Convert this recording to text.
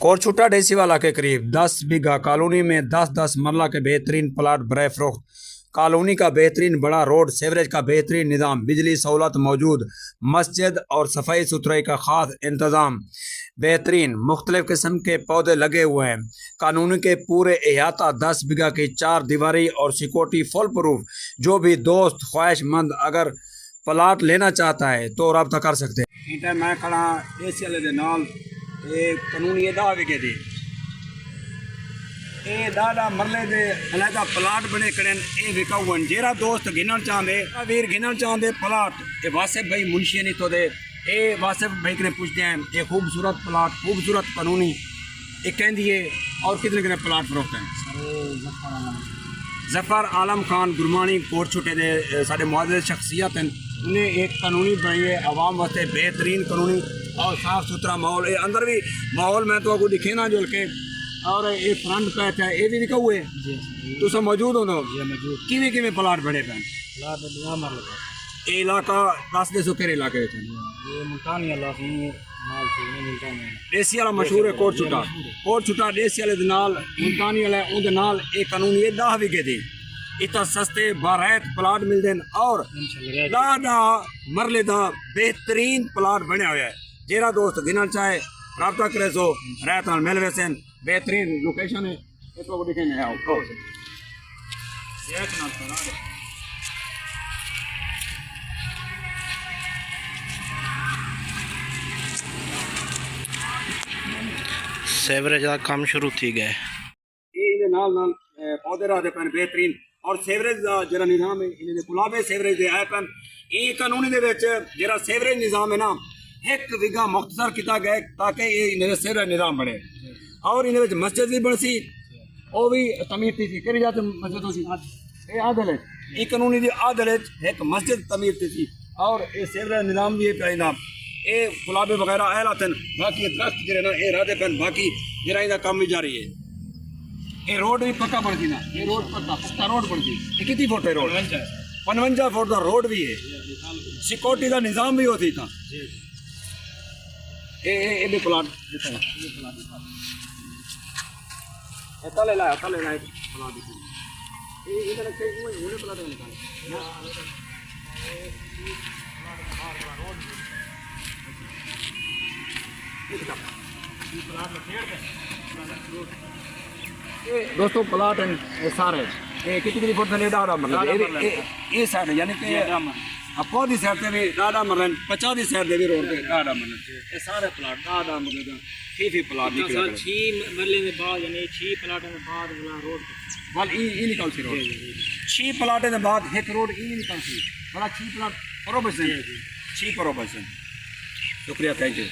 कोरछुट्टा डेसीवाला के करीब 10 बीघा कॉलोनी में 10-10 मरला के बेहतरीन प्लाट बराए फरोख्त। कॉलोनी का बेहतरीन बड़ा रोड, सेवरेज का बेहतरीन निज़ाम, बिजली सहूलत मौजूद, मस्जिद और सफाई सुथराई का ख़ास इंतज़ाम, बेहतरीन मुख्तलिफ़ किस्म के पौधे लगे हुए हैं। कानूनी के पूरे अहाता 10 बीघा की 4 दीवारी और सिक्योरिटी फुल प्रूफ। जो भी दोस्त ख्वाहिशमंद अगर प्लाट लेना चाहता है तो रब्ता कर सकते हैं। मैं खड़ा देसी वाले दे नाल कानूनी 10 विगे दी दादा मरले दे अलहदा प्लाट बने कड़न ये विका हुआ जेरा दोस्त गिनन चाहते वीर गिनन चाहते प्लाट ये वासिफ भाई मुंशी नहीं तो दे ये वासिफ भाई ने पूछते हैं ये खूबसूरत प्लाट खूबसूरत कानूनी ये कहती है और कितने कितने प्लाट फरोख्त हैं। जफ़र आलम खान गुरमानी कोरछुट्टे दे साढ़े मुआज़ शख्सियत हैं। उन्हें एक कानूनी बनाई है आवाम वास्ते बेहतरीन कानूनी और साफ सुथरा माहौल। ये अंदर भी माहौल मैं तो आपको दिखे ना जुल के और ये फ्रंट पैच है ये भी विका हुए तो सब मौजूद हो किमें किमें प्लाट बड़े पैन ये इलाका दस दे केरे इलाके देसी वाला मशहूर है कोरछुट्टा। कोरछुट्टा देसी वाले नाल मुल्तानी वाला उनके नाल ये कानूनी 10 विगे दी इतना सस्ते बारहत प्लाट मिलते हैं और दादा मरले दा बेहतरीन प्लाट बने हुए है। जेरा दोस्त गिनना चाहे रब्ता करे सो रहत मिल वैसे बेहतरीन लोकेशन है। तो दिखेंगे आओ सेवरेज का काम शुरू थी गए ये नाल नाल पौधे रहते पैन बेहतरीन और सेवरेज का जरा निज़ाम है इन्हें गुलाबे सेवरेज दे आए पैन ये कानूनी दे विच जरा सेवरेज निज़ाम है ना एक विगा मुख्तसर किया गया ताकि ये इन्हें सेवरेज निज़ाम बने और इन्हें मस्जिद भी बन सी वो भी तमीर थी कही जाते मस्जिद सी ये आदल है ये कानूनी दी आदल है एक मस्जिद तमीर थी और ये सेवरेज निज़ाम भी है नाम ये गुलाबे वगैरह आयल आते हैं। बाकी दरख्त जरे ना ये राधे पैन बाकी जरा इनका काम भी जारी है। ये रोड भी पक्का बनती ना ये रोड पक्का रोड बनती ये कितनी फुट है रोड 55 फुट का रोड भी है सिक्योरिटी का निज़ाम भी होती था। ये भी प्लाट तले लाया प्लाट इधर प्लाट दोस्तों प्लाट हैं सारे ये कितनी फुट से डाढ़ा मतलब ये साइड यानी कि अपो दी साइड से भी डाढ़ा मतलब 50 दी साइड से भी रोड पे डाढ़ा मतलब ये सारे प्लाट डाढ़ा मतलब फी प्लाट निकल 6 मरले के बाद यानी 6 प्लाटों के बाद वाला रोड वाल ई निकल सी रोड 6 प्लाटों के बाद एक रोड ई निकल सी बड़ा 6 प्लाट प्रोबेशन 6 प्रोबेशन। शुक्रिया थैंक यू।